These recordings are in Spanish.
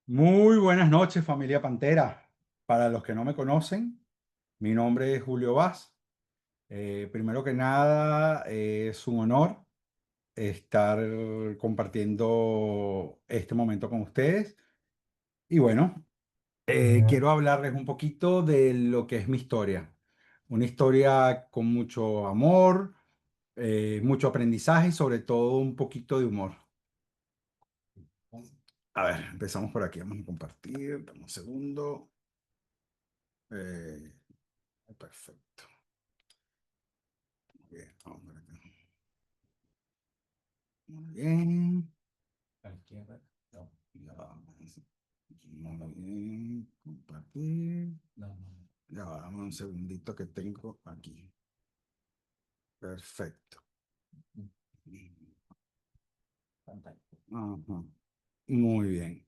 Muy buenas noches, familia Pantera. Para los que no me conocen, mi nombre es Julio Vaz. Primero que nada, es un honor estar compartiendo este momento con ustedes. Y bueno, quiero hablarles un poquito de lo que es mi historia. Una historia con mucho amor, mucho aprendizaje y sobre todo un poquito de humor. A ver, empezamos por aquí. Vamos a compartir. Dame un segundo. Eh, Perfecto. Bien, vamos por acá. Muy bien. No, ya vamos. Muy bien. Compartir. Ya va, dame un segundito que tengo aquí. Perfecto. Ajá. Muy bien.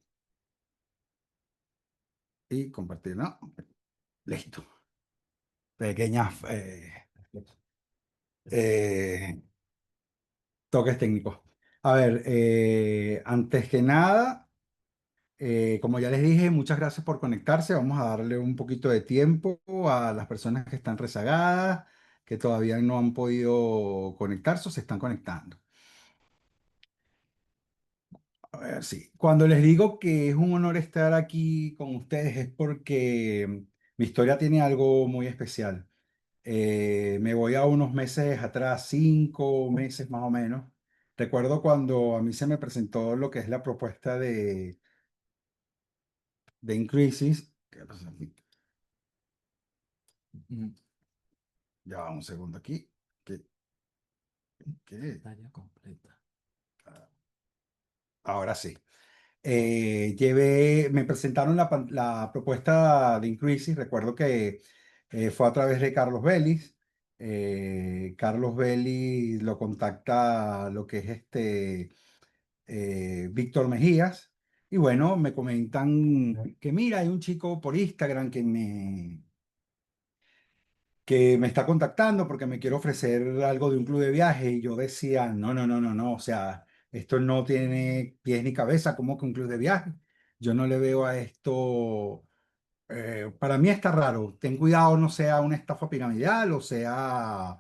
Y compartir, ¿no? Listo. Pequeñas eh, toques técnicos. A ver, antes que nada. Como ya les dije, muchas gracias por conectarse. Vamos a darle un poquito de tiempo a las personas que están rezagadas, que todavía no han podido conectarse o se están conectando. A ver, sí. Cuando les digo que es un honor estar aquí con ustedes es porque mi historia tiene algo muy especial. Me voy a unos meses atrás, 5 meses más o menos. Recuerdo cuando a mí se me presentó lo que es la propuesta de Increases. ¿Qué pasa aquí? Ya va un segundo aquí. ¿Qué? ¿Qué? Ahora sí. Me presentaron la propuesta de Increasing. Recuerdo que fue a través de Carlos Vélez. Carlos Vélez lo contacta lo que es Víctor Mejías. Y bueno, me comentan que mira, hay un chico por Instagram que me está contactando porque me quiere ofrecer algo de un club de viaje y yo decía, no, no, no, no, no, o sea, esto no tiene pies ni cabeza, como que un club de viaje. Yo no le veo a esto, para mí está raro, ten cuidado, no sea una estafa piramidal o sea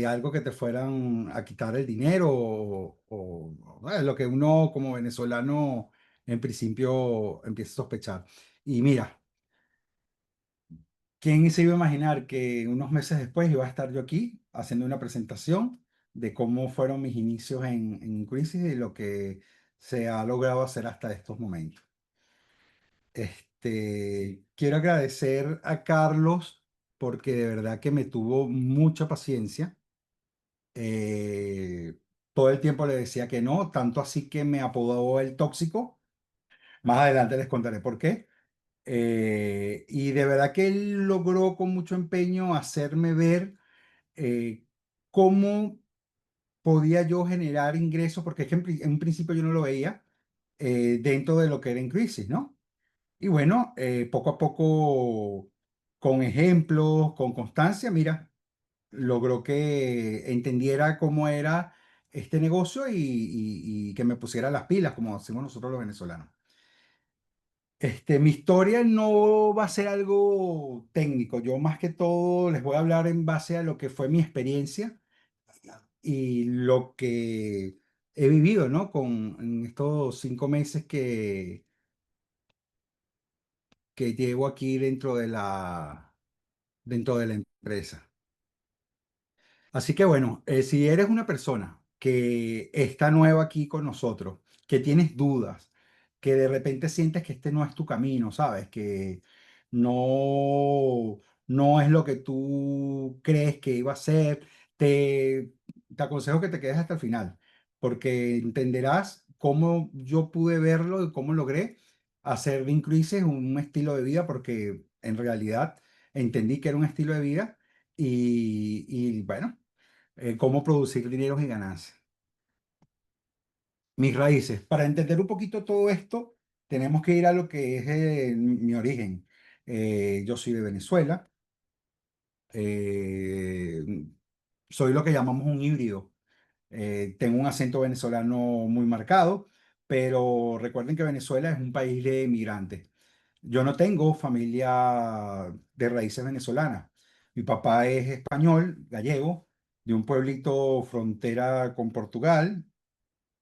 algo que te fueran a quitar el dinero o lo que uno como venezolano en principio empieza a sospechar. Y mira. ¿Quién se iba a imaginar que unos meses después iba a estar yo aquí haciendo una presentación de cómo fueron mis inicios en Crisis y lo que se ha logrado hacer hasta estos momentos? Quiero agradecer a Carlos porque de verdad que me tuvo mucha paciencia. Eh, Todo el tiempo le decía que no, tanto así que me apodó el tóxico. Más adelante les contaré por qué. Y de verdad que él logró con mucho empeño hacerme ver eh, cómo podía yo generar ingresos, porque es que en un principio yo no lo veía dentro de lo que era en crisis, ¿no? Y bueno, poco a poco, con ejemplos, con constancia, mira, logró que entendiera cómo era este negocio y que me pusiera las pilas, como hacemos nosotros los venezolanos. Mi historia no va a ser algo técnico. Yo más que todo les voy a hablar en base a lo que fue mi experiencia y lo que he vivido, ¿no? En estos 5 meses que llevo aquí dentro de la empresa. Así que bueno, si eres una persona que está nueva aquí con nosotros, que tienes dudas, que de repente sientes que este no es tu camino, ¿sabes? Que no, no es lo que tú crees que iba a ser, te, te aconsejo que te quedes hasta el final, porque entenderás cómo yo pude verlo y cómo logré hacer de Increases un estilo de vida, porque en realidad entendí que era un estilo de vida y bueno, cómo producir dinero y ganancias. Mis raíces. Para entender un poquito todo esto, tenemos que ir a lo que es mi origen. Yo soy de Venezuela. eh, Soy lo que llamamos un híbrido. Tengo un acento venezolano muy marcado, pero recuerden que Venezuela es un país de migrantes. Yo no tengo familia de raíces venezolanas. Mi papá es español, gallego, de un pueblito frontera con Portugal,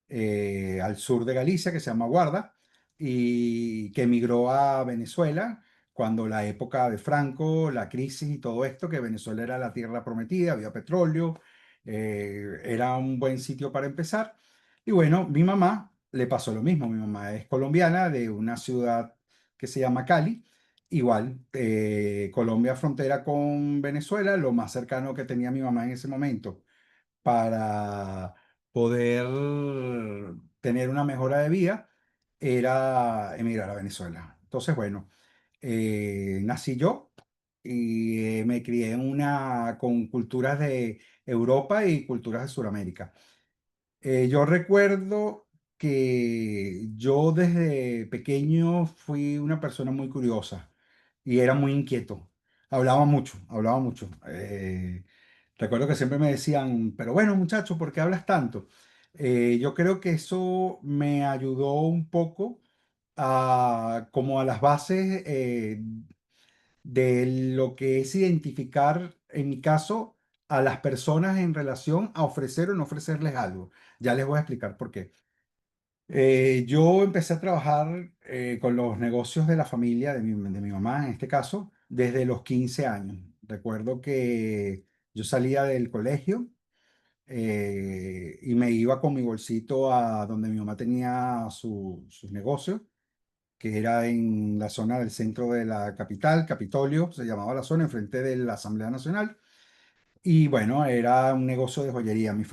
al sur de Galicia, que se llama Guarda, y que emigró a Venezuela cuando la época de Franco, la crisis y todo esto, que Venezuela era la tierra prometida, había petróleo, era un buen sitio para empezar. Y bueno, mi mamá le pasó lo mismo. Mi mamá es colombiana de una ciudad que se llama Cali. Igual, Colombia frontera con Venezuela, lo más cercano que tenía mi mamá en ese momento para poder tener una mejora de vida era emigrar a Venezuela. Entonces, bueno, nací yo y me crié con culturas de Europa y culturas de Sudamérica. Yo recuerdo que yo desde pequeño fui una persona muy curiosa y era muy inquieto. Hablaba mucho, hablaba mucho. Recuerdo que siempre me decían, pero bueno, muchacho, ¿por qué hablas tanto? Yo creo que eso me ayudó un poco como a las bases de lo que es identificar, en mi caso, a las personas en relación a ofrecer o no ofrecerles algo. Ya les voy a explicar por qué. Yo empecé a trabajar con los negocios de la familia, de mi mamá en este caso, desde los 15 años. Recuerdo que yo salía del colegio y me iba con mi bolsito a donde mi mamá tenía sus negocios, que era en la zona del centro de la capital, Capitolio, se llamaba la zona, enfrente de la Asamblea Nacional. Y bueno, era un negocio de joyería. Mi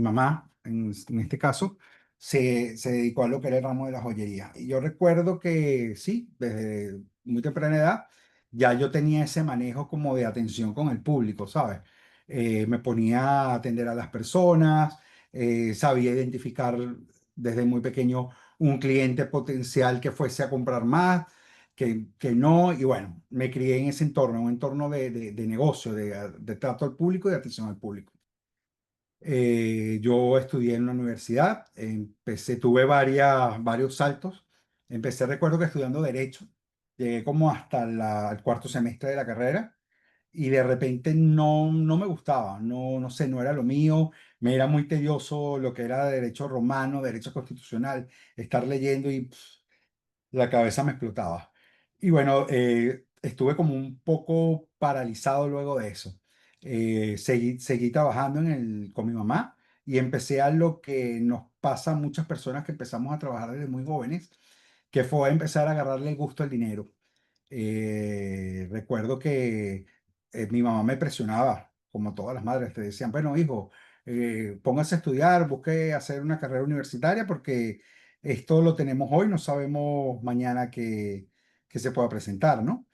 mamá, en este caso, se dedicó a lo que era el ramo de la joyería. Y yo recuerdo que sí, desde muy temprana edad, ya yo tenía ese manejo como de atención con el público, ¿sabes? Me ponía a atender a las personas, sabía identificar desde muy pequeño un cliente potencial que fuese a comprar más que no, y bueno, me crié en ese entorno, un entorno de negocio, de trato al público y de atención al público. Yo estudié en una universidad, tuve varios saltos. Empecé, recuerdo que estudiando Derecho, llegué como hasta el cuarto semestre de la carrera y de repente no me gustaba, no sé, no era lo mío, me era muy tedioso lo que era Derecho romano, Derecho constitucional, estar leyendo y la cabeza me explotaba. Y bueno, estuve como un poco paralizado luego de eso. Seguí trabajando con mi mamá y empecé a lo que nos pasa a muchas personas que empezamos a trabajar desde muy jóvenes, que fue empezar a agarrarle el gusto al dinero. Recuerdo que mi mamá me presionaba, como todas las madres, te decían, bueno, hijo, póngase a estudiar, busque hacer una carrera universitaria porque esto lo tenemos hoy, no sabemos mañana que se pueda presentar, ¿no?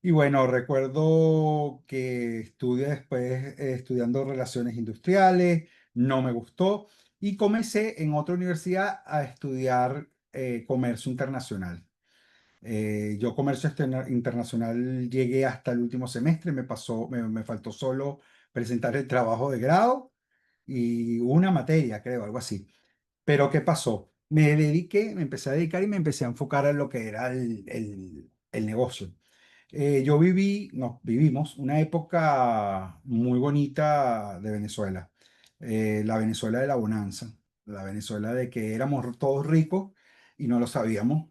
Y bueno, recuerdo que estudié después estudiando relaciones industriales, no me gustó y comencé en otra universidad a estudiar comercio internacional. Yo comercio internacional llegué hasta el último semestre, me faltó solo presentar el trabajo de grado y una materia, creo, algo así. Pero ¿qué pasó? Me empecé a dedicar y me empecé a enfocar en lo que era el negocio. Nos vivimos una época muy bonita de Venezuela, la Venezuela de la bonanza, la Venezuela de que éramos todos ricos y no lo sabíamos,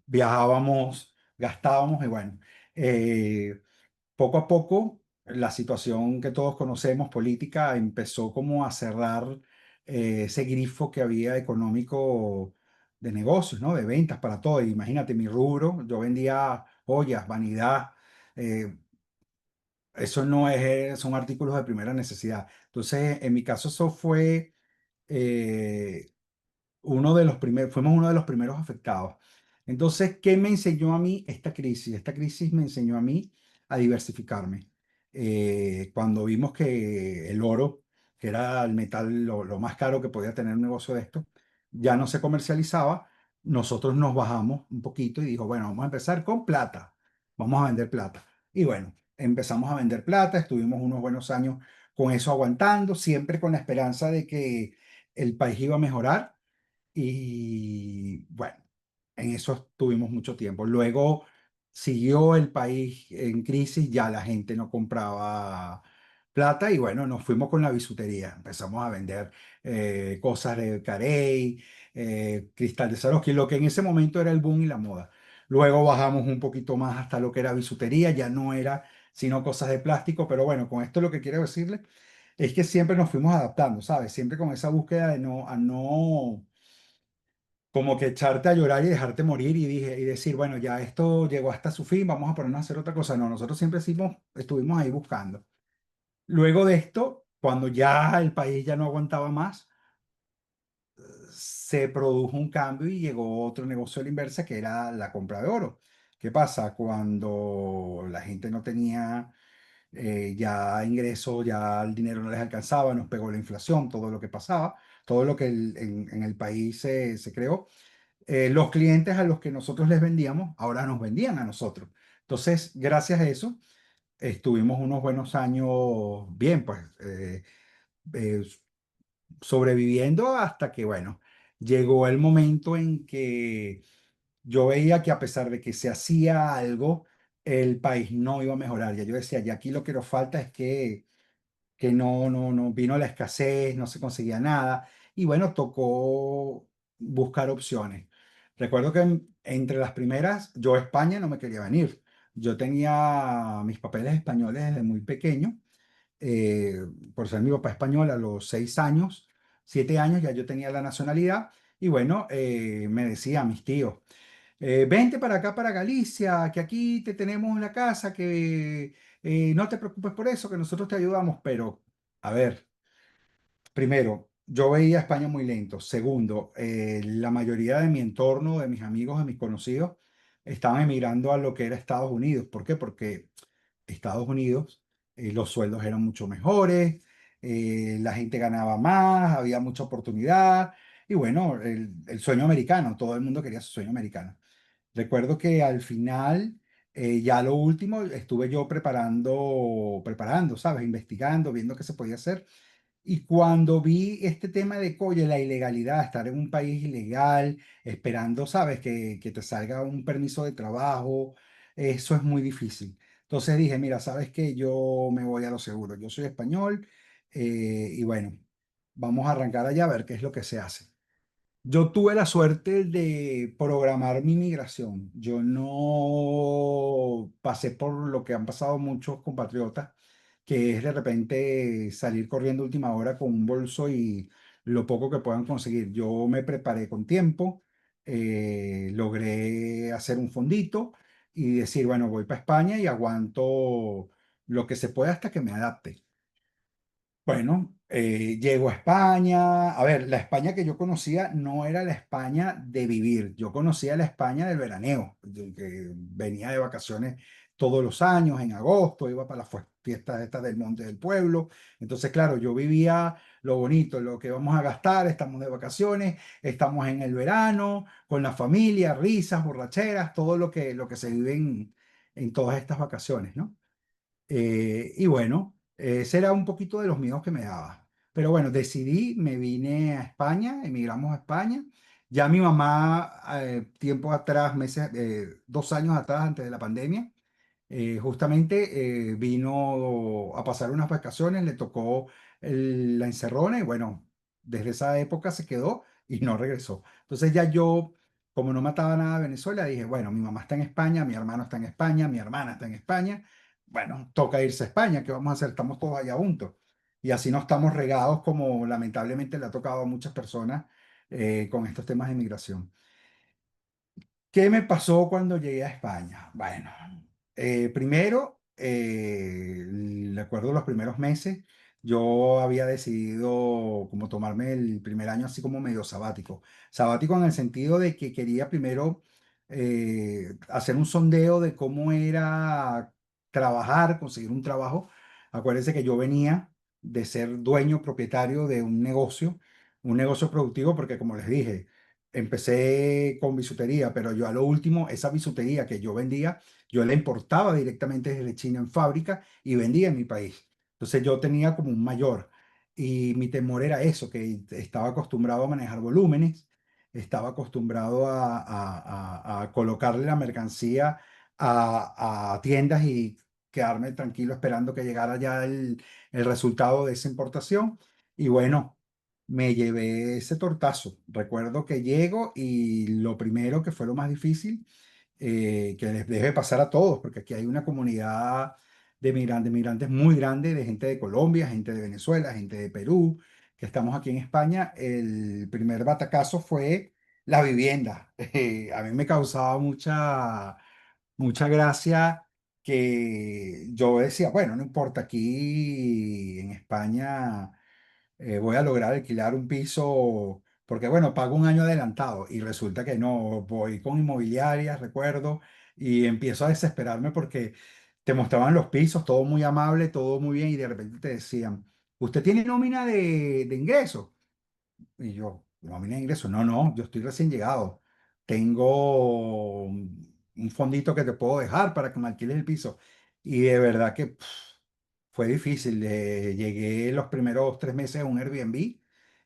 viajábamos, gastábamos y bueno, eh, poco a poco la situación que todos conocemos, política, empezó como a cerrar ese grifo que había económico de negocios, ¿no? De ventas para todo. Imagínate mi rubro, yo vendía joyas, vanidad, eh, eso no es, son artículos de primera necesidad. Entonces, en mi caso, eso fue eh, fuimos uno de los primeros afectados. Entonces, ¿qué me enseñó a mí esta crisis? Esta crisis me enseñó a mí a diversificarme. Cuando vimos que el oro, que era el metal lo más caro que podía tener un negocio de esto, ya no se comercializaba, nosotros nos bajamos un poquito y dijo, bueno, vamos a empezar con plata, vamos a vender plata. Y bueno, empezamos a vender plata, estuvimos unos buenos años con eso aguantando, siempre con la esperanza de que el país iba a mejorar Y bueno, en eso estuvimos mucho tiempo. Luego siguió el país en crisis, ya la gente no compraba plata y bueno, nos fuimos con la bisutería. Empezamos a vender cosas de Carey, cristal de Swarovski, lo que en ese momento era el boom y la moda. Luego bajamos un poquito más hasta lo que era bisutería, ya no era sino cosas de plástico, pero bueno, con esto lo que quiero decirle es que siempre nos fuimos adaptando, ¿sabes? Siempre con esa búsqueda de no, a no como que echarte a llorar y dejarte morir y decir, bueno, ya esto llegó hasta su fin, vamos a ponernos a hacer otra cosa. No, nosotros siempre estuvimos ahí buscando. Luego de esto, cuando ya el país ya no aguantaba más, se produjo un cambio y llegó otro negocio a la inversa que era la compra de oro. ¿Qué pasa? Cuando la gente no tenía ya ingresos, ya el dinero no les alcanzaba, nos pegó la inflación, todo lo que pasaba, todo lo que en el país se creó, los clientes a los que nosotros les vendíamos, ahora nos vendían a nosotros. Entonces, gracias a eso, estuvimos unos buenos años bien, pues, eh, sobreviviendo hasta que, bueno, llegó el momento en que yo veía que a pesar de que se hacía algo, el país no iba a mejorar. Ya yo decía, ya aquí lo que nos falta es que no vino la escasez, no se conseguía nada. Y bueno, tocó buscar opciones. Recuerdo que entre las primeras, yo a España no me quería venir. Yo tenía mis papeles españoles desde muy pequeño. eh, por ser mi papá español, a los 6 años, 7 años, ya yo tenía la nacionalidad. Y bueno, me decía a mis tíos, vente para acá, para Galicia, que aquí te tenemos la casa, que no te preocupes por eso, que nosotros te ayudamos. Pero, a ver, primero, yo veía a España muy lento. Segundo, la mayoría de mi entorno, de mis amigos, de mis conocidos, estaban emigrando a lo que era Estados Unidos. ¿Por qué? Porque Estados Unidos, los sueldos eran mucho mejores, la gente ganaba más, había mucha oportunidad. Y bueno, el sueño americano, todo el mundo quería su sueño americano. Recuerdo que al final, ya lo último, estuve yo preparando, ¿sabes? Investigando, viendo qué se podía hacer. Y cuando vi este tema de, oye, la ilegalidad, estar en un país ilegal, esperando, ¿sabes? Que te salga un permiso de trabajo, eso es muy difícil. Entonces dije, mira, ¿sabes qué? Yo me voy a lo seguro. Yo soy español, y bueno, vamos a arrancar allá a ver qué es lo que se hace. Yo tuve la suerte de programar mi migración. Yo no pasé por lo que han pasado muchos compatriotas, que es de repente salir corriendo a última hora con un bolso y lo poco que puedan conseguir. Yo me preparé con tiempo, logré hacer un fondito y decir, bueno, voy para España y aguanto lo que se pueda hasta que me adapte. Bueno, llego a España. A ver, la España que yo conocía no era la España de vivir. Yo conocía la España del veraneo, que venía de vacaciones todos los años, en agosto, iba para las fiestas estas del Monte del Pueblo. Entonces, claro, yo vivía lo bonito, lo que vamos a gastar, estamos de vacaciones, estamos en el verano, con la familia, risas, borracheras, todo lo que se vive en todas estas vacaciones, ¿no? Y bueno, ese era un poquito de los miedos que me daba. Pero bueno, decidí, me vine a España, emigramos a España. Ya mi mamá, tiempo atrás, 2 años atrás, antes de la pandemia, justamente vino a pasar unas vacaciones, le tocó la encerrona y bueno, desde esa época se quedó y no regresó. Entonces ya yo, como no mataba nada a Venezuela, dije, bueno, mi mamá está en España, mi hermano está en España, mi hermana está en España, bueno, toca irse a España, ¿qué vamos a hacer? Estamos todos allá juntos. Y así no estamos regados como lamentablemente le ha tocado a muchas personas con estos temas de migración. ¿Qué me pasó cuando llegué a España? Bueno, primero, recuerdo los primeros meses, yo había decidido como tomarme el primer año así como medio sabático. Sabático en el sentido de que quería primero hacer un sondeo de cómo era trabajar, conseguir un trabajo. Acuérdense que yo venía de ser dueño, propietario de un negocio productivo, porque como les dije, empecé con bisutería, pero yo a lo último, esa bisutería que yo vendía, yo la importaba directamente desde China en fábrica y vendía en mi país. Entonces yo tenía como un mayor y mi temor era eso, que estaba acostumbrado a manejar volúmenes estaba acostumbrado a colocarle la mercancía a tiendas y quedarme tranquilo esperando que llegara ya el resultado de esa importación. Y bueno, me llevé ese tortazo. Recuerdo que llego y lo primero que fue lo más difícil, que les debe pasar a todos, porque aquí hay una comunidad de migrantes muy grande, de gente de Colombia, gente de Venezuela, gente de Perú, que estamos aquí en España. El primer batacazo fue la vivienda. A mí me causaba mucha gracia que yo decía, bueno, no importa, aquí en España voy a lograr alquilar un piso porque, bueno, pago un año adelantado y resulta que no, voy con inmobiliarias, recuerdo, y empiezo a desesperarme porque te mostraban los pisos, todo muy amable, todo muy bien, y de repente te decían, ¿usted tiene nómina de ingresos? Y yo, nómina de ingresos, no, no, yo estoy recién llegado. Tengo un fondito que te puedo dejar para que me alquiles el piso. Y de verdad que fue difícil. Llegué los primeros 3 meses a un Airbnb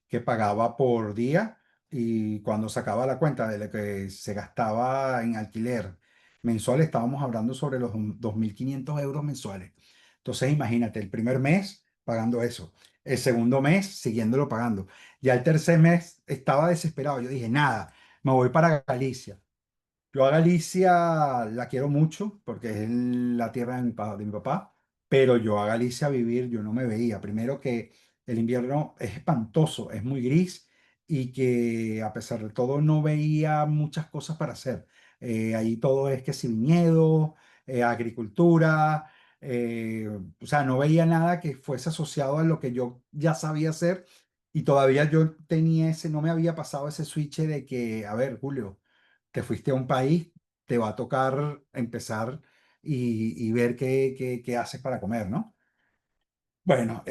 que pagaba por día y cuando sacaba la cuenta de lo que se gastaba en alquiler mensual, estábamos hablando sobre los 2.500 euros mensuales. Entonces, imagínate, el primer mes pagando eso, el segundo mes siguiéndolo pagando. Ya el tercer mes estaba desesperado. Yo dije, nada, me voy para Galicia. Yo a Galicia la quiero mucho porque es la tierra de mi papá, pero yo a Galicia vivir yo no me veía. Primero que el invierno es espantoso, es muy gris y que a pesar de todo no veía muchas cosas para hacer. Ahí todo es que si viñedo, agricultura, o sea, no veía nada que fuese asociado a lo que yo ya sabía hacer y todavía yo tenía ese, no me había pasado ese switch de que, a ver, Julio, te fuiste a un país, te va a tocar empezar y ver qué haces para comer, ¿no? Bueno,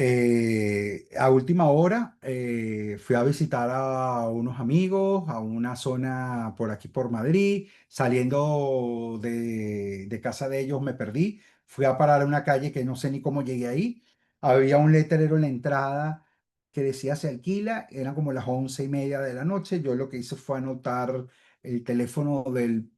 a última hora fui a visitar a unos amigos a una zona por aquí por Madrid. Saliendo de casa de ellos me perdí. Fui a parar a una calle que no sé ni cómo llegué ahí. Había un letrero en la entrada que decía se alquila. Eran como las 11:30 de la noche. Yo lo que hice fue anotar el teléfono del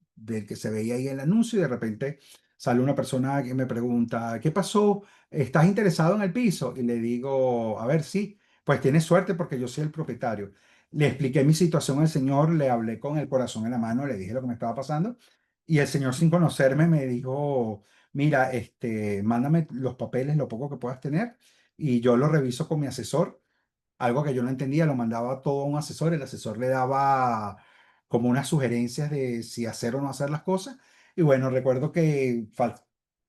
que se veía ahí en el anuncio y de repente sale una persona que me pregunta, ¿qué pasó? ¿Estás interesado en el piso? Y le digo, a ver, sí, pues tienes suerte porque yo soy el propietario. Le expliqué mi situación al señor, le hablé con el corazón en la mano, le dije lo que me estaba pasando y el señor sin conocerme me dijo, mira, mándame los papeles, lo poco que puedas tener y yo lo reviso con mi asesor. Algo que yo no entendía, lo mandaba todo a un asesor, el asesor le daba como unas sugerencias de si hacer o no hacer las cosas. Y bueno, recuerdo que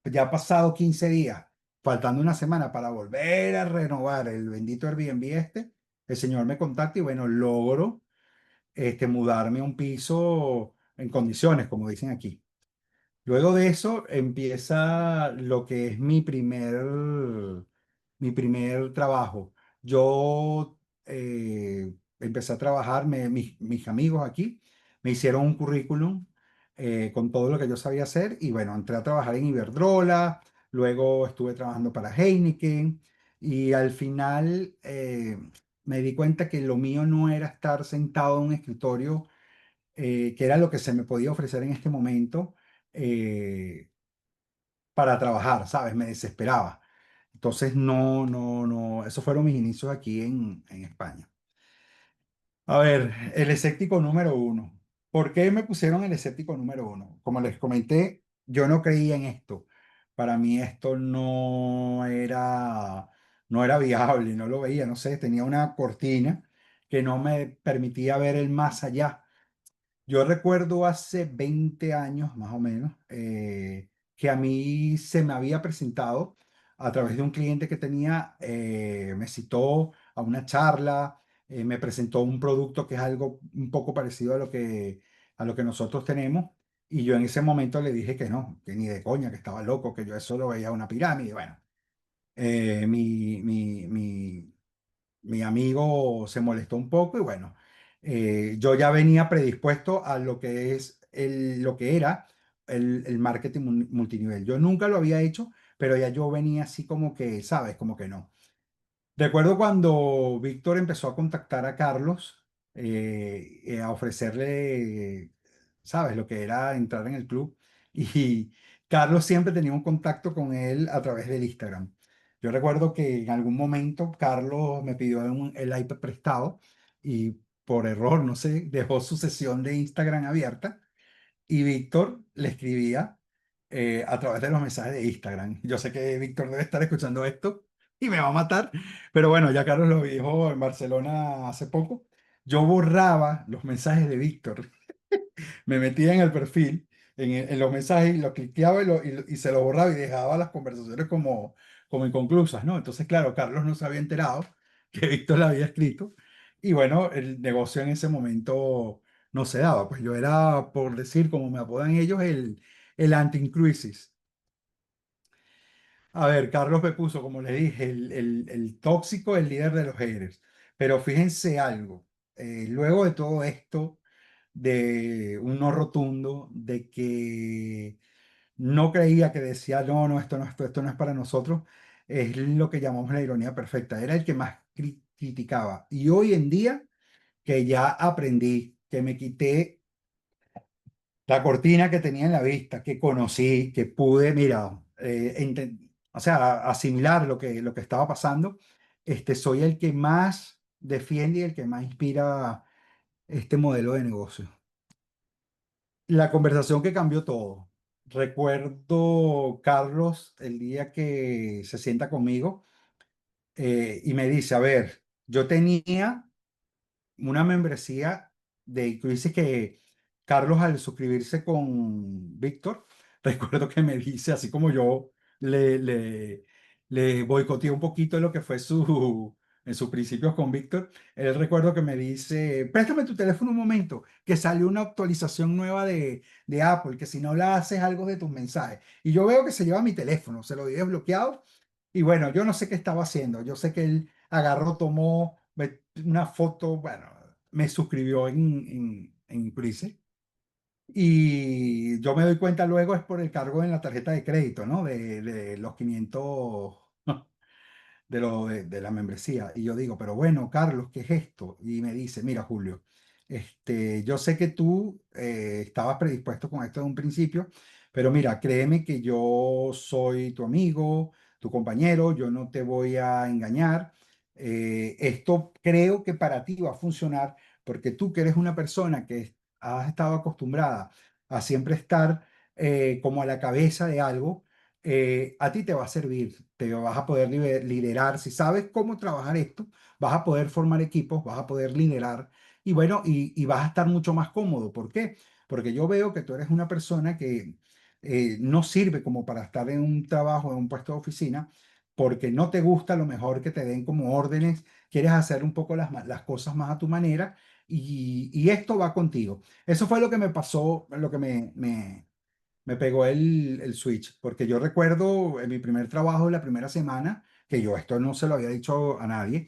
ya pasado 15 días, faltando una semana para volver a renovar el bendito Airbnb el señor me contacta y bueno, logro mudarme a un piso en condiciones, como dicen aquí. Luego de eso empieza lo que es mi primer trabajo. Yo empecé a trabajar, mis amigos aquí me hicieron un currículum con todo lo que yo sabía hacer y bueno, entré a trabajar en Iberdrola, luego estuve trabajando para Heineken y al final me di cuenta que lo mío no era estar sentado en un escritorio, que era lo que se me podía ofrecer en este momento. eh, para trabajar, ¿sabes? Me desesperaba. Entonces, no, no, no, esos fueron mis inicios aquí en España. A ver, el escéptico número uno. ¿Por qué me pusieron el escéptico número uno? Como les comenté, yo no creía en esto. Para mí esto no era viable, no lo veía, no sé, tenía una cortina que no me permitía ver el más allá. Yo recuerdo hace 20 años, más o menos, que a mí se me había presentado a través de un cliente que tenía, me citó a una charla, me presentó un producto que es algo un poco parecido a lo que nosotros tenemos, y yo en ese momento le dije que no, que ni de coña, que estaba loco, que yo eso lo veía una pirámide. Bueno, mi amigo se molestó un poco y bueno, yo ya venía predispuesto a lo que es lo que era el marketing multinivel. Yo nunca lo había hecho, pero ya yo venía así como que, ¿sabes? Como que no. Recuerdo cuando Víctor empezó a contactar a Carlos. a ofrecerle, ¿sabes? Lo que era entrar en el club. Y Carlos siempre tenía un contacto con él a través del Instagram. Yo recuerdo que en algún momento Carlos me pidió el iPad prestado y por error, no sé, dejó su sesión de Instagram abierta y Víctor le escribía a través de los mensajes de Instagram. Yo sé que Víctor debe estar escuchando esto y me va a matar, pero bueno, ya Carlos lo dijo en Barcelona hace poco. Yo borraba los mensajes de Víctor, me metía en el perfil, en los mensajes, y lo cliqueaba y se lo borraba y dejaba las conversaciones como inconclusas, ¿no? Entonces, claro, Carlos no se había enterado que Víctor le había escrito y bueno, el negocio en ese momento no se daba. Pues yo era, por decir, como me apodan ellos, el anti-crisis. A ver, Carlos me puso, como le dije, el tóxico, el líder de los haters. Pero fíjense algo, luego de todo esto, de un no rotundo, de que no creía, que decía, no, no, esto no es para nosotros, es lo que llamamos la ironía perfecta. Era el que más criticaba. Y hoy en día, que ya aprendí, que me quité la cortina que tenía en la vista, que conocí, que pude, mira, o sea, asimilar lo que estaba pasando, soy el que más defiende y el que más inspira este modelo de negocio. La conversación que cambió todo. Recuerdo Carlos el día que se sienta conmigo y me dice, a ver, yo tenía una membresía de Crisis que Carlos al suscribirse con Víctor, recuerdo que me dice, así como yo le, le, le boicoteé un poquito lo que fue en sus principios con Víctor, él recuerdo que me dice, préstame tu teléfono un momento, que salió una actualización nueva de Apple, que si no la haces algo de tus mensajes. Y yo veo que se lleva mi teléfono, se lo di desbloqueado y bueno, yo no sé qué estaba haciendo. Yo sé que él agarró, tomó una foto, bueno, me suscribió en Cruise. Y yo me doy cuenta luego es por el cargo en la tarjeta de crédito, ¿no? De los 500 de la membresía. Y yo digo, pero bueno, Carlos, ¿qué es esto? Y me dice, mira, Julio, yo sé que tú estabas predispuesto con esto de un principio, pero mira, créeme que yo soy tu amigo, tu compañero, yo no te voy a engañar. Esto creo que para ti va a funcionar porque tú que eres una persona que has estado acostumbrada a siempre estar como a la cabeza de algo, a ti te va a servir, te vas a poder liderar, si sabes cómo trabajar esto, vas a poder formar equipos, vas a poder liderar y bueno, y vas a estar mucho más cómodo. ¿Por qué? Porque yo veo que tú eres una persona que no sirve como para estar en un trabajo, en un puesto de oficina, porque no te gusta lo mejor que te den como órdenes, quieres hacer un poco las cosas más a tu manera y esto va contigo. Eso fue lo que me pasó, lo que me pegó el switch, porque yo recuerdo en mi primer trabajo, la primera semana, que yo esto no se lo había dicho a nadie,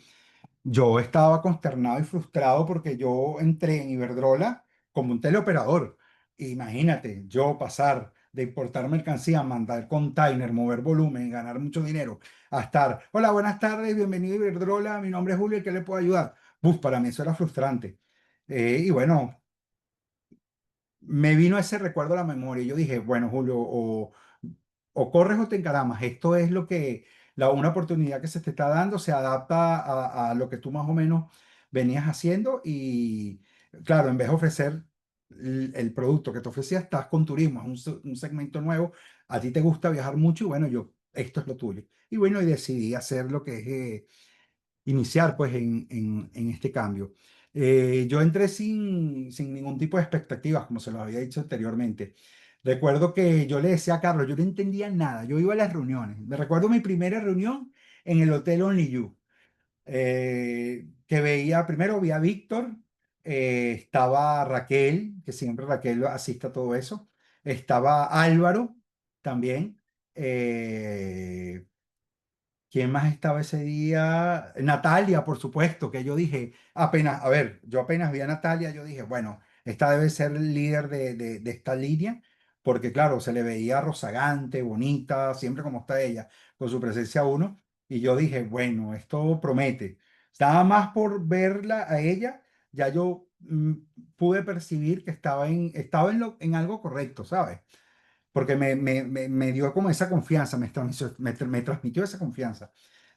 yo estaba consternado y frustrado porque yo entré en Iberdrola como un teleoperador. Imagínate, yo pasar de importar mercancía, mandar container, mover volumen, ganar mucho dinero, a estar, hola, buenas tardes, bienvenido a Iberdrola, mi nombre es Julio, ¿en qué le puedo ayudar? Uf, para mí eso era frustrante. Y bueno, me vino ese recuerdo a la memoria. Yo dije, bueno, Julio, o corres o te encaramas. Esto es lo que, una oportunidad que se te está dando, se adapta a lo que tú más o menos venías haciendo y, claro, en vez de ofrecer el producto que te ofrecía, estás con turismo, es un segmento nuevo, a ti te gusta viajar mucho y bueno, esto es lo tuyo. Y bueno, y decidí hacer lo que es iniciar pues en este cambio. Yo entré sin ningún tipo de expectativas, como se los había dicho anteriormente. Recuerdo que yo le decía a Carlos, yo no entendía nada, yo iba a las reuniones. Me recuerdo mi primera reunión en el Hotel Only You, que veía, primero vi a Víctor, estaba Raquel, que siempre Raquel asiste a todo eso, estaba Álvaro también, eh, ¿quién más estaba ese día? Natalia, por supuesto, que yo dije, apenas, a ver, yo apenas vi a Natalia, yo dije, bueno, esta debe ser el líder de esta línea, porque claro, se le veía rozagante, bonita, siempre como está ella, con su presencia uno, y yo dije, bueno, esto promete. Estaba más por verla a ella ya yo pude percibir que estaba en algo correcto, ¿sabes? Porque me dio como esa confianza, me transmitió esa confianza.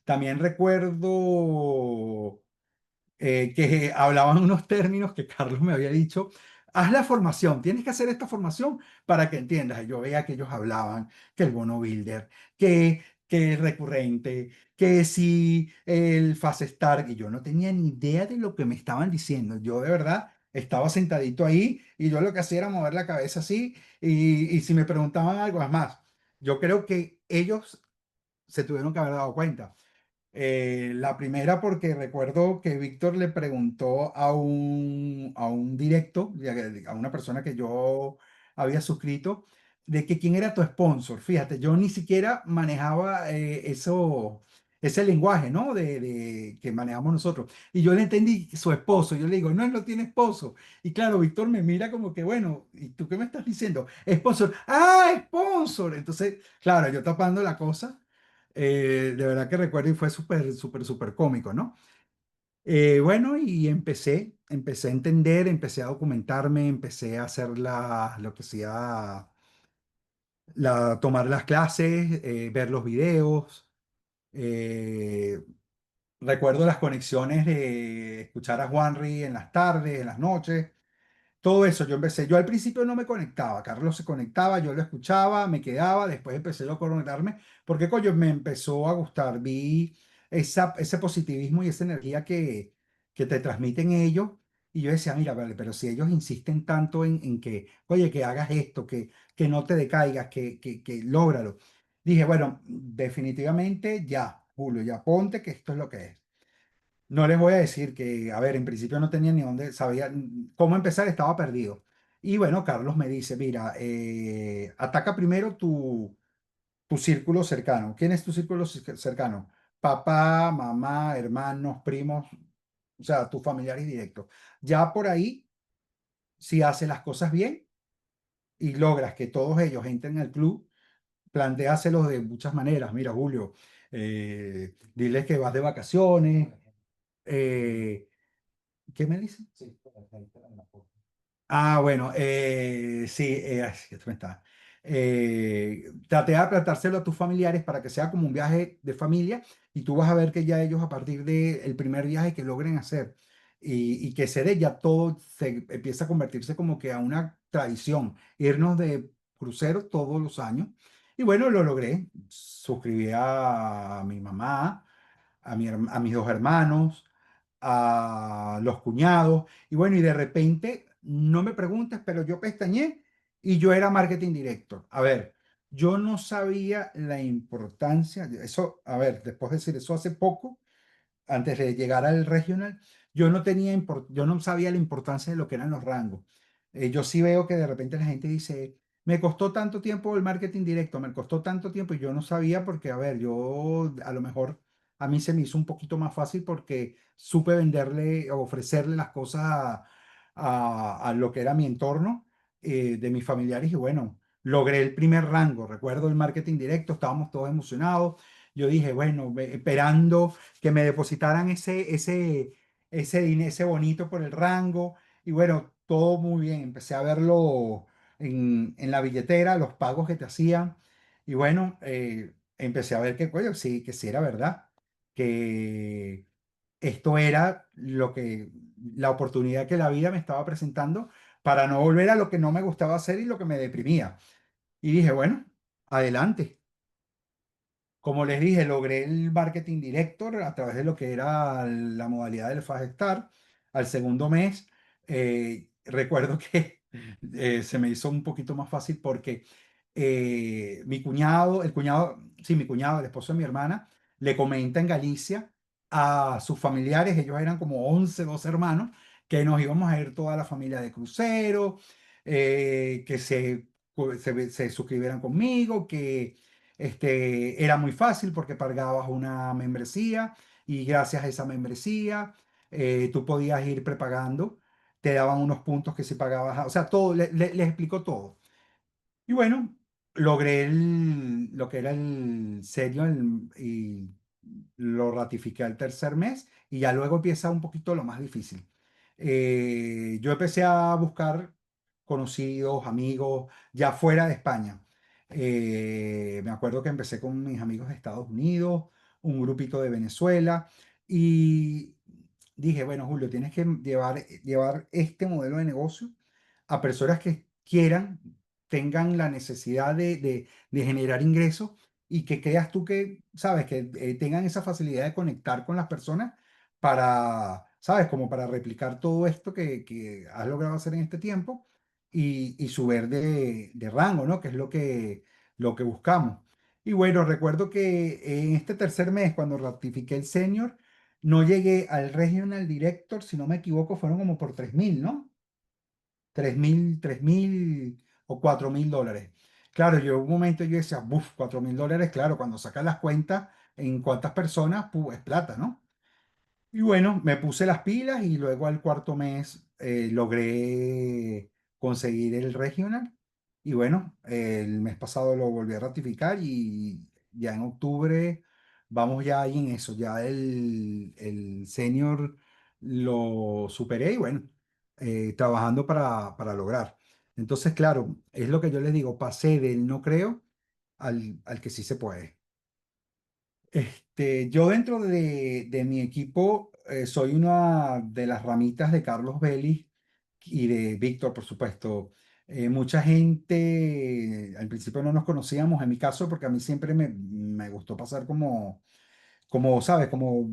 También recuerdo que hablaban unos términos que Carlos me había dicho, haz la formación, tienes que hacer esta formación para que entiendas. Y yo veía que ellos hablaban, que el bono builder, que el recurrente, que si el fast start, y yo no tenía ni idea de lo que me estaban diciendo. Yo de verdad estaba sentadito ahí y yo lo que hacía era mover la cabeza así y si me preguntaban algo, es más, yo creo que ellos se tuvieron que haber dado cuenta. La primera porque recuerdo que Víctor le preguntó a un directo, a una persona que yo había suscrito, de que quién era tu sponsor. Fíjate, yo ni siquiera manejaba ese lenguaje, ¿no? Que manejamos nosotros. Y yo le entendí su esposo. Yo le digo, no, él no tiene esposo. Y claro, Víctor me mira como que, bueno, ¿y tú qué me estás diciendo? Sponsor. Ah, sponsor. Entonces, claro, yo tapando la cosa. De verdad que recuerdo y fue súper, súper, súper cómico, ¿no? Bueno, y empecé a entender, empecé a documentarme, empecé a hacer lo que sea, tomar las clases, ver los videos. eh, Recuerdo las conexiones de escuchar a Juanri en las tardes, en las noches. Todo eso yo empecé. Yo al principio no me conectaba. Carlos se conectaba, yo lo escuchaba, me quedaba. Después empecé yo a conectarme porque, coño, me empezó a gustar. Vi ese positivismo y esa energía que te transmiten ellos. Y yo decía, mira, vale, pero si ellos insisten tanto en que, oye, que hagas esto, que no te decaigas, que lógralo. Dije, bueno, definitivamente ya, Julio, ya ponte que esto es lo que es. No les voy a decir que, a ver, en principio no tenía ni dónde, sabía cómo empezar, estaba perdido. Y bueno, Carlos me dice, mira, ataca primero tu círculo cercano. ¿Quién es tu círculo cercano? Papá, mamá, hermanos, primos, o sea, tus familiares directos. Ya por ahí, si haces las cosas bien y logras que todos ellos entren al club, plantéaselos de muchas maneras. Mira, Julio, diles que vas de vacaciones. eh, ¿Qué me dice? Ah, bueno, sí, ay, esto me está. Traté de plantárselo a tus familiares para que sea como un viaje de familia y tú vas a ver que ya ellos a partir del primer viaje que logren hacer y que se dé, ya todo se empieza a convertirse como que a una tradición, irnos de crucero todos los años. Y bueno, lo logré. Suscribí a mi mamá, a mis dos hermanos, a los cuñados, y bueno, y de repente, no me preguntes, pero yo pestañé y yo era marketing director. A ver, yo no sabía la importancia, eso, a ver, después de decir eso hace poco, antes de llegar al regional, yo no sabía la importancia de lo que eran los rangos. Yo sí veo que de repente la gente dice, me costó tanto tiempo el marketing directo, me costó tanto tiempo y yo no sabía porque, a ver, yo a lo mejor a mí se me hizo un poquito más fácil porque supe venderle o ofrecerle las cosas a lo que era mi entorno, de mis familiares y bueno, logré el primer rango. Recuerdo el marketing directo, estábamos todos emocionados. Yo dije, bueno, esperando que me depositaran ese bonito por el rango. Y bueno, todo muy bien. Empecé a verlo en la billetera, los pagos que te hacían. Y bueno, empecé a ver que, coño, sí, que sí era verdad. Que esto era la oportunidad que la vida me estaba presentando para no volver a lo que no me gustaba hacer y lo que me deprimía. Y dije, bueno, adelante. Como les dije, logré el marketing director a través de lo que era la modalidad del Fast Start. Al segundo mes, recuerdo que se me hizo un poquito más fácil porque mi cuñado, el esposo de mi hermana, le comenta en Galicia a sus familiares, ellos eran como 11 12 hermanos, que nos íbamos a ir toda la familia de crucero, que se suscribieran conmigo, que era muy fácil porque pagabas una membresía y gracias a esa membresía tú podías ir prepagando, te daban unos puntos que si pagabas, o sea, todo, les explicó todo. Y bueno, logré lo que era el sello y lo ratifiqué al tercer mes y ya luego empieza un poquito lo más difícil. yo empecé a buscar conocidos, amigos, ya fuera de España. Me acuerdo que empecé con mis amigos de Estados Unidos, un grupito de Venezuela, y dije, bueno, Julio, tienes que llevar este modelo de negocio a personas que quieran, tengan la necesidad de generar ingresos y que creas tú que, sabes, que tengan esa facilidad de conectar con las personas para, sabes, como para replicar todo esto que has logrado hacer en este tiempo y subir de rango, ¿no? Que es lo que buscamos. Y bueno, recuerdo que en este tercer mes, cuando ratifiqué el senior, no llegué al regional director, si no me equivoco, fueron como por 3.000, ¿no? 3.000 o $4.000. Claro, yo un momento yo decía, buf, $4.000, claro, cuando sacas las cuentas en cuántas personas, es plata, ¿no? Y bueno, me puse las pilas y luego al cuarto mes logré conseguir el regional. Y bueno, el mes pasado lo volví a ratificar y ya en octubre vamos ya ahí en eso. Ya el senior lo superé y bueno, trabajando para lograr. Entonces, claro, es lo que yo les digo, pasé del no creo al que sí se puede. Yo dentro de mi equipo soy una de las ramitas de Carlos Vélez y de Víctor, por supuesto. Mucha gente al principio no nos conocíamos, en mi caso, porque a mí siempre me gustó pasar como, ¿sabes? Como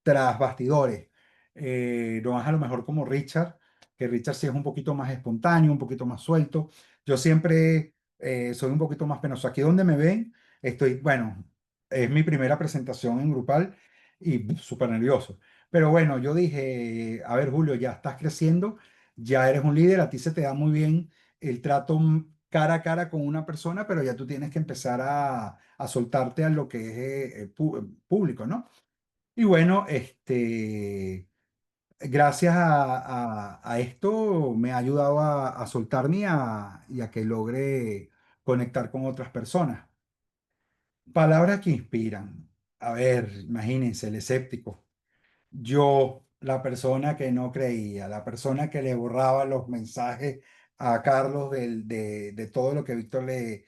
tras bastidores. No es a lo mejor como Richard, que Richard sí es un poquito más espontáneo, un poquito más suelto. Yo siempre soy un poquito más penoso. Aquí donde me ven, estoy, bueno, es mi primera presentación en grupal y súper nervioso. Pero bueno, yo dije, a ver, Julio, ya estás creciendo, ya eres un líder, a ti se te da muy bien el trato cara a cara con una persona, pero ya tú tienes que empezar a soltarte a lo que es público, ¿no? Y bueno, gracias a esto me ha ayudado a soltarme y a que logre conectar con otras personas. Palabras que inspiran. A ver, imagínense, el escéptico. Yo, la persona que no creía, la persona que le borraba los mensajes a Carlos de todo lo que Víctor le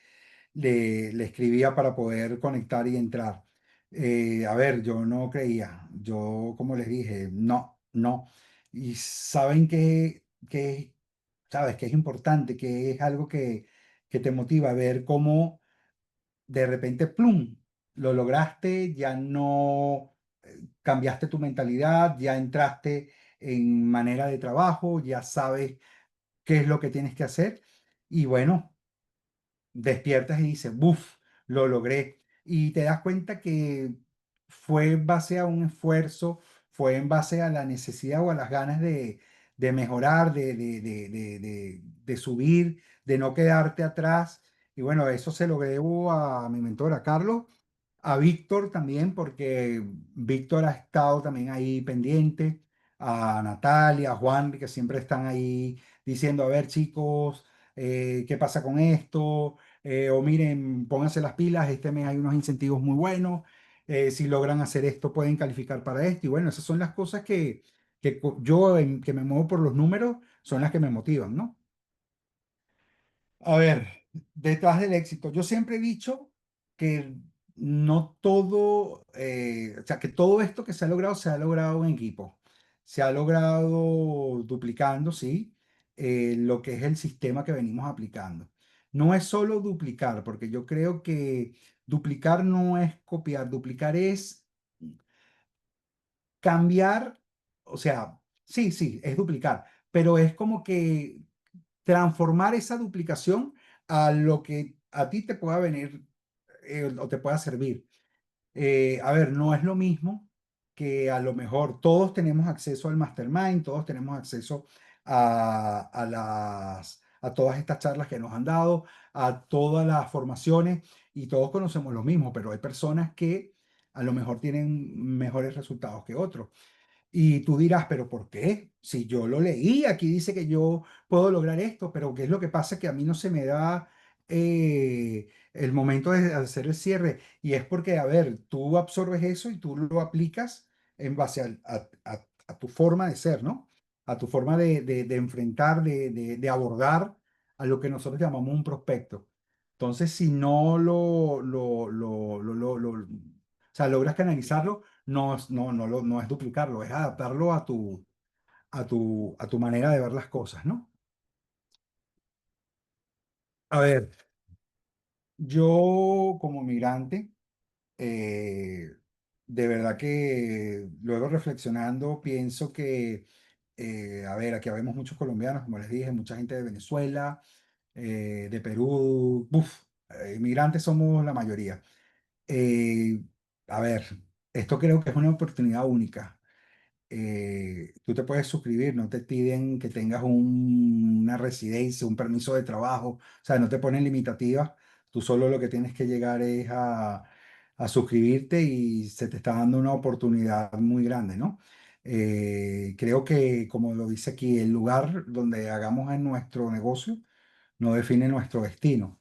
escribía para poder conectar y entrar. A ver, yo no creía, yo como les dije, no, no. Y saben sabes que es importante, que es algo que te motiva a ver cómo de repente, plum, lo lograste, ya no cambiaste tu mentalidad, ya entraste en manera de trabajo, ya sabes qué es lo que tienes que hacer. Y bueno, despiertas y dices, ¡buf! Lo logré. Y te das cuenta que fue en base a un esfuerzo, fue en base a la necesidad o a las ganas de mejorar, de subir, de no quedarte atrás. Y bueno, eso se lo debo a mi mentor, a Carlos, a Víctor también, porque Víctor ha estado también ahí pendiente, a Natalia, a Juan, que siempre están ahí diciendo, a ver chicos, ¿qué pasa con esto? O miren, pónganse las pilas, este mes hay unos incentivos muy buenos, si logran hacer esto pueden calificar para esto. Y bueno, esas son las cosas yo, que me muevo por los números, son las que me motivan, ¿no? A ver, detrás del éxito. Yo siempre he dicho que no todo, o sea, que todo esto que se ha logrado en equipo. Se ha logrado duplicando, sí, lo que es el sistema que venimos aplicando. No es solo duplicar, porque yo creo que duplicar no es copiar, duplicar es cambiar, o sea, sí, sí, es duplicar, pero es como que transformar esa duplicación a lo que a ti te pueda venir o te pueda servir. A ver, no es lo mismo que a lo mejor todos tenemos acceso al mastermind, todos tenemos acceso a todas estas charlas que nos han dado, a todas las formaciones y todos conocemos lo mismo, pero hay personas que a lo mejor tienen mejores resultados que otros. Y tú dirás, pero ¿por qué? Si yo lo leí, aquí dice que yo puedo lograr esto, pero ¿qué es lo que pasa? Que a mí no se me da el momento de hacer el cierre. Y es porque, a ver, tú absorbes eso y tú lo aplicas en base a tu forma de ser, ¿no? a tu forma de enfrentar, de abordar a lo que nosotros llamamos un prospecto. Entonces, si no o sea, logras canalizarlo, no es duplicarlo, es adaptarlo a tu manera de ver las cosas, ¿no? A ver, yo como migrante, eh, de verdad que luego reflexionando pienso que, a ver, aquí habemos muchos colombianos, como les dije, mucha gente de Venezuela, de Perú, inmigrantes somos la mayoría. Eh, a ver, esto creo que es una oportunidad única. Tú te puedes suscribir, no te piden que tengas una residencia, un permiso de trabajo, o sea, no te ponen limitativas, tú solo lo que tienes que llegar es a suscribirte y se te está dando una oportunidad muy grande, ¿no? Creo que, como lo dice aquí, el lugar donde hagamos en nuestro negocio no define nuestro destino.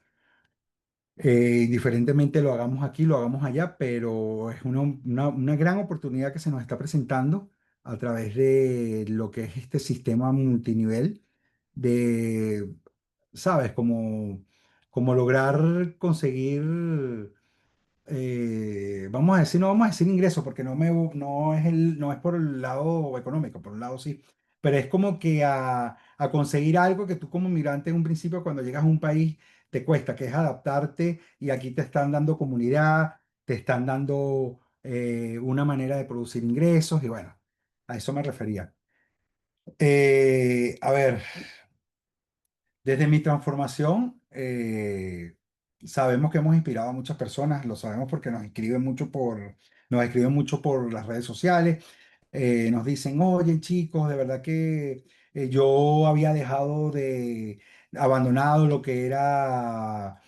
Indiferentemente lo hagamos aquí, lo hagamos allá, pero es una gran oportunidad que se nos está presentando a través de lo que es este sistema multinivel de, ¿sabes? Como lograr conseguir vamos a decir, no vamos a decir ingreso porque no es por el lado económico, por un lado sí, pero es como que a conseguir algo que tú como migrante en un principio cuando llegas a un país te cuesta, que es adaptarte y aquí te están dando comunidad, te están dando una manera de producir ingresos y bueno, a eso me refería. A ver. Desde mi transformación, sabemos que hemos inspirado a muchas personas, lo sabemos porque nos escriben mucho por las redes sociales, nos dicen, oye chicos, de verdad que yo había abandonado lo que era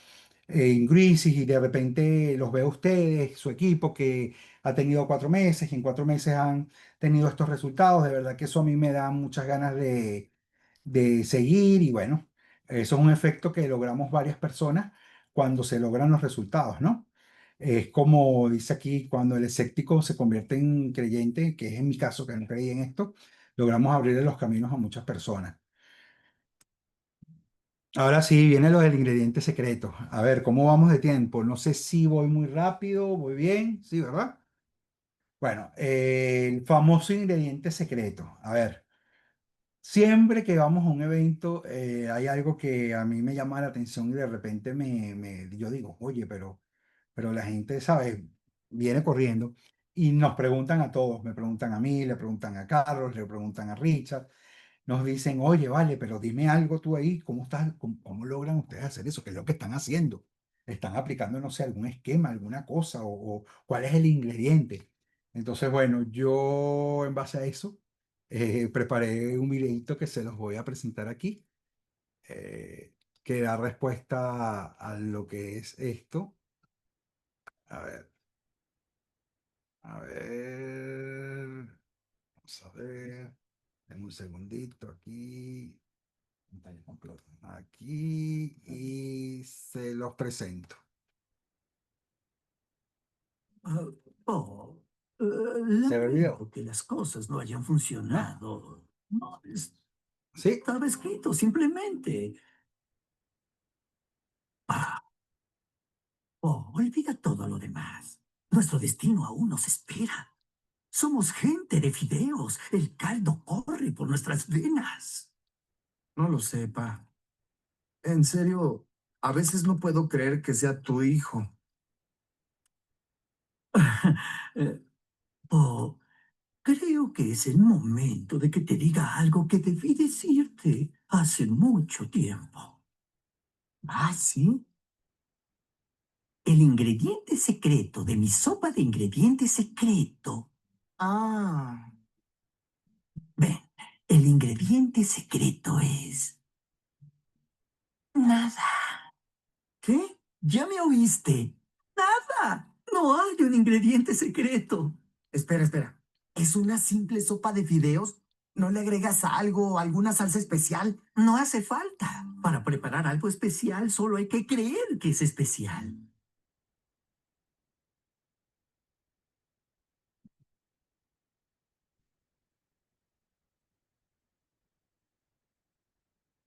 Ingrisis y de repente los veo a ustedes, su equipo que ha tenido 4 meses y en 4 meses han tenido estos resultados, de verdad que eso a mí me da muchas ganas de seguir y bueno, eso es un efecto que logramos varias personas cuando se logran los resultados, ¿no? Es como dice aquí, cuando el escéptico se convierte en creyente, que es en mi caso, que no creí en esto, logramos abrirle los caminos a muchas personas. Ahora sí, viene lo del ingrediente secreto. A ver, ¿cómo vamos de tiempo? No sé si voy muy rápido, voy bien, sí, ¿verdad? Bueno, el famoso ingrediente secreto. A ver. Siempre que vamos a un evento, hay algo que a mí me llama la atención y de repente yo digo, oye, pero la gente, ¿sabes? Viene corriendo y nos preguntan a todos, me preguntan a mí, le preguntan a Carlos, le preguntan a Richard, nos dicen, oye, vale, pero dime algo tú ahí, ¿cómo logran ustedes hacer eso? ¿Qué es lo que están haciendo? ¿Están aplicando, no sé, algún esquema, alguna cosa o cuál es el ingrediente? Entonces, bueno, yo en base a eso preparé un videito que se los voy a presentar aquí, eh, que da respuesta a lo que es esto. A ver, a ver, vamos a ver, en un segundito aquí. Pantalla completa. Aquí y se los presento. Ah, oh, ¿Se ve el video? lamento que las cosas no hayan ¿No? funcionado. No Sí. estaba escrito, simplemente. Ah, olvida todo lo demás. Nuestro destino aún nos espera. Somos gente de fideos. El caldo corre por nuestras venas. No lo sepa. En serio, a veces no puedo creer que sea tu hijo. Eh, oh, creo que es el momento de que te diga algo que debí decirte hace mucho tiempo. ¿Ah, sí? El ingrediente secreto de mi sopa de ingrediente secreto. Ah, Ven, el ingrediente secreto es nada. ¿Qué? ¿Ya me oíste? Nada. No hay un ingrediente secreto. espera. ¿Es una simple sopa de fideos? ¿No le agregas algo, alguna salsa especial? No hace falta. Para preparar algo especial solo hay que creer que es especial.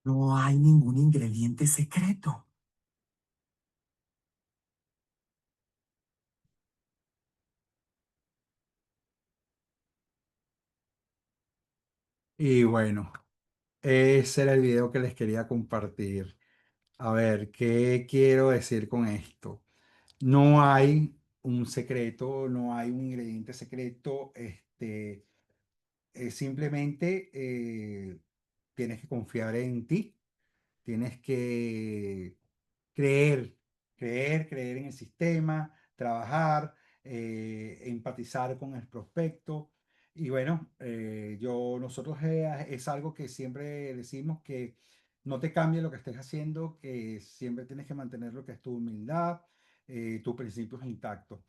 No hay ningún ingrediente secreto. Y bueno, ese era el video que les quería compartir. A ver, ¿qué quiero decir con esto? No hay un secreto, no hay un ingrediente secreto. Simplemente tienes que confiar en ti, tienes que creer, creer en el sistema, trabajar, empatizar con el prospecto. Y bueno, nosotros es algo que siempre decimos que no te cambie lo que estés haciendo, que siempre tienes que mantener lo que es tu humildad, tus principios intactos.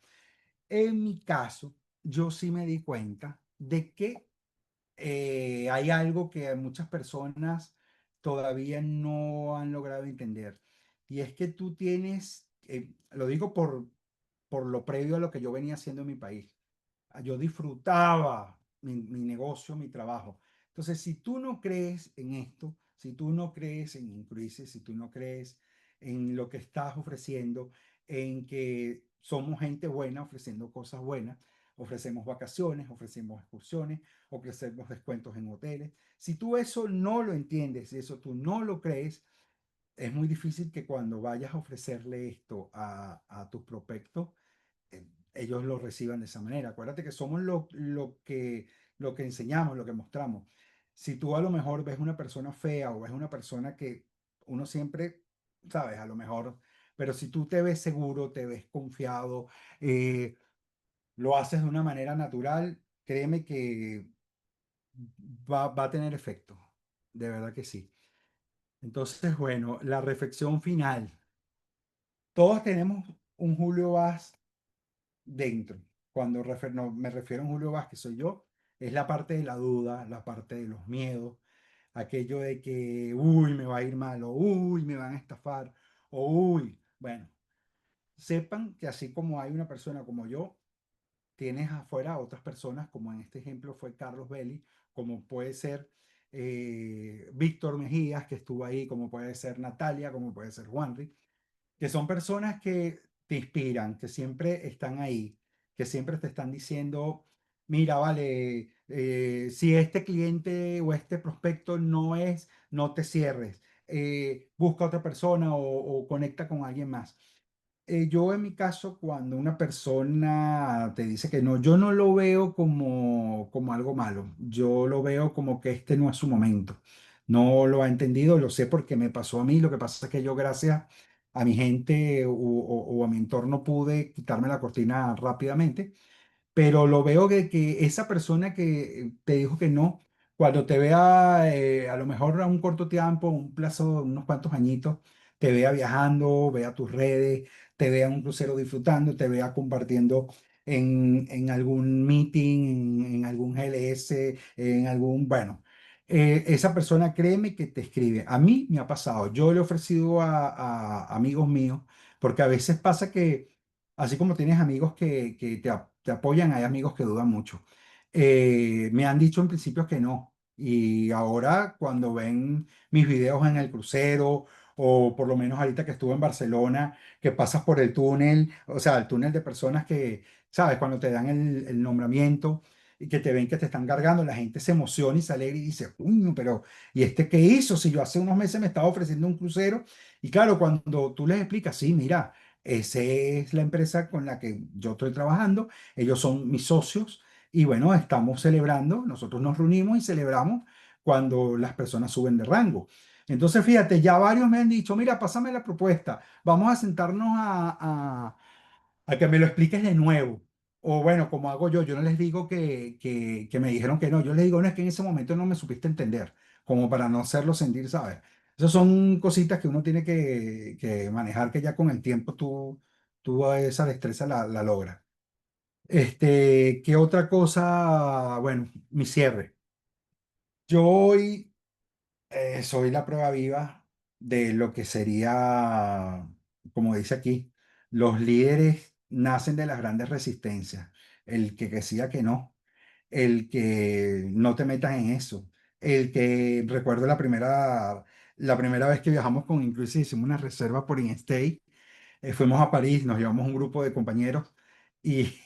En mi caso, yo sí me di cuenta de que hay algo que muchas personas todavía no han logrado entender. Y es que tú tienes, lo digo por lo previo a lo que yo venía haciendo en mi país. Yo disfrutaba mi negocio, mi trabajo. Entonces, si tú no crees en esto, si tú no crees en Increases, si tú no crees en lo que estás ofreciendo, en que somos gente buena ofreciendo cosas buenas, ofrecemos vacaciones, ofrecemos excursiones, ofrecemos descuentos en hoteles. Si tú eso no lo entiendes, si eso tú no lo crees, es muy difícil que cuando vayas a ofrecerle esto a tus prospectos, eh, ellos lo reciban de esa manera. Acuérdate que somos lo que enseñamos, lo que mostramos. Si tú a lo mejor ves una persona fea o ves una persona que uno siempre, sabes, a lo mejor, pero si tú te ves seguro, te ves confiado, lo haces de una manera natural, créeme que va a tener efecto. De verdad que sí. Entonces, bueno, la reflexión final. Todos tenemos un Julio Vaz dentro. Cuando no, me refiero a un Julio Vázquez, soy yo, es la parte de la duda, la parte de los miedos, aquello de que, uy, me va a ir mal, o uy, me van a estafar, o uy, bueno, sepan que así como hay una persona como yo, tienes afuera otras personas, como en este ejemplo fue Carlos Belli, como puede ser Víctor Mejías, que estuvo ahí, como puede ser Natalia, como puede ser Juanri, que son personas que te inspiran, que siempre están ahí, que siempre te están diciendo, mira, vale, si este cliente o este prospecto no es, no te cierres, busca otra persona o conecta con alguien más. Yo en mi caso, cuando una persona te dice que no, yo no lo veo como algo malo, yo lo veo como que este no es su momento. No lo ha entendido, lo sé porque me pasó a mí, lo que pasa es que yo gracias a mi gente o a mi entorno pude quitarme la cortina rápidamente, pero lo veo que esa persona que te dijo que no, cuando te vea a lo mejor a un corto tiempo, un plazo, unos cuantos añitos, te vea viajando, vea tus redes, te vea en un crucero disfrutando, te vea compartiendo en algún meeting, en algún GLS, en algún, bueno, esa persona créeme que te escribe. A mí me ha pasado, yo le he ofrecido a amigos míos, porque a veces pasa que así como tienes amigos que te apoyan, hay amigos que dudan mucho. Me han dicho en principio que no. Y ahora cuando ven mis videos en el crucero, o por lo menos ahorita que estuve en Barcelona, que pasas por el túnel, o sea, el túnel de personas que, ¿sabes? Cuando te dan el nombramiento y que te ven que te están cargando, la gente se emociona y se alegra y dice, uy, pero ¿y este qué hizo? Si yo hace unos meses me estaba ofreciendo un crucero. Y claro, cuando tú les explicas, sí, mira. Esa es la empresa con la que yo estoy trabajando. Ellos son mis socios y bueno, estamos celebrando. Nosotros nos reunimos y celebramos cuando las personas suben de rango. Entonces, fíjate, ya varios me han dicho, mira, pásame la propuesta. Vamos a sentarnos a que me lo expliques de nuevo. O bueno, como hago yo no les digo que me dijeron que no. Yo les digo, no, es que en ese momento no me supiste entender, como para no hacerlo sentir, ¿sabes? Esas son cositas que uno tiene que manejar, que ya con el tiempo tú esa destreza la logras. ¿Qué otra cosa? Bueno, mi cierre. Yo hoy soy la prueba viva de lo que sería, como dice aquí, los líderes nacen de las grandes resistencias. El que decía que no, el que no te metas en eso, el que recuerdo la primera vez que viajamos con Inclusive hicimos una reserva por InStay. Fuimos a París, nos llevamos un grupo de compañeros y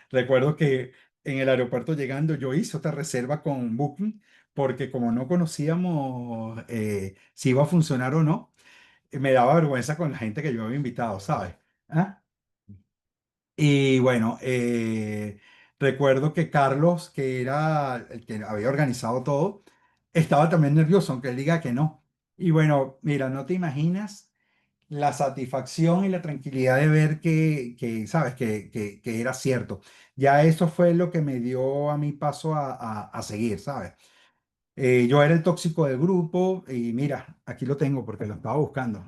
recuerdo que en el aeropuerto llegando yo hice otra reserva con Booking porque como no conocíamos si iba a funcionar o no, me daba vergüenza con la gente que yo había invitado, ¿sabes? ¿Ah? Y bueno, recuerdo que Carlos, que era el que había organizado todo, estaba también nervioso, aunque él diga que no. Y bueno, mira, no te imaginas la satisfacción y la tranquilidad de ver sabes, que era cierto. Ya eso fue lo que me dio a mi paso a seguir, ¿sabes? Yo era el tóxico del grupo y mira, aquí lo tengo porque lo estaba buscando.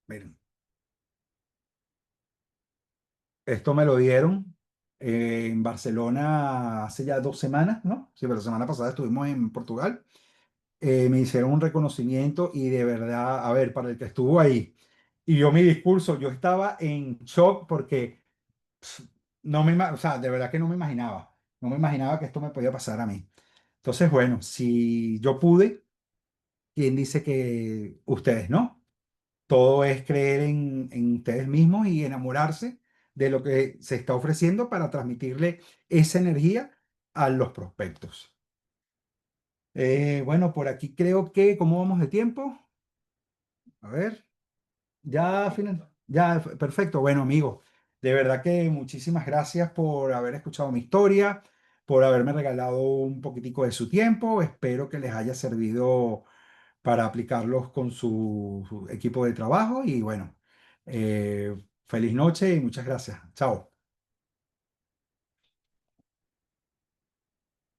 Miren, esto me lo dieron en Barcelona hace ya 2 semanas, ¿no? Sí, pero la semana pasada estuvimos en Portugal. Me hicieron un reconocimiento y de verdad, a ver, para el que estuvo ahí y yo mi discurso, yo estaba en shock porque no o sea, de verdad que no me imaginaba que esto me podía pasar a mí. Entonces, bueno, si yo pude, ¿quién dice que ustedes no? Todo es creer en ustedes mismos y enamorarse de lo que se está ofreciendo para transmitirle esa energía a los prospectos. Bueno, por aquí creo que, ¿cómo vamos de tiempo? A ver. Ya, final, ya, perfecto. Bueno, amigo, de verdad que muchísimas gracias por haber escuchado mi historia, por haberme regalado un poquitico de su tiempo. Espero que les haya servido para aplicarlos con su equipo de trabajo y bueno, feliz noche y muchas gracias. Chao.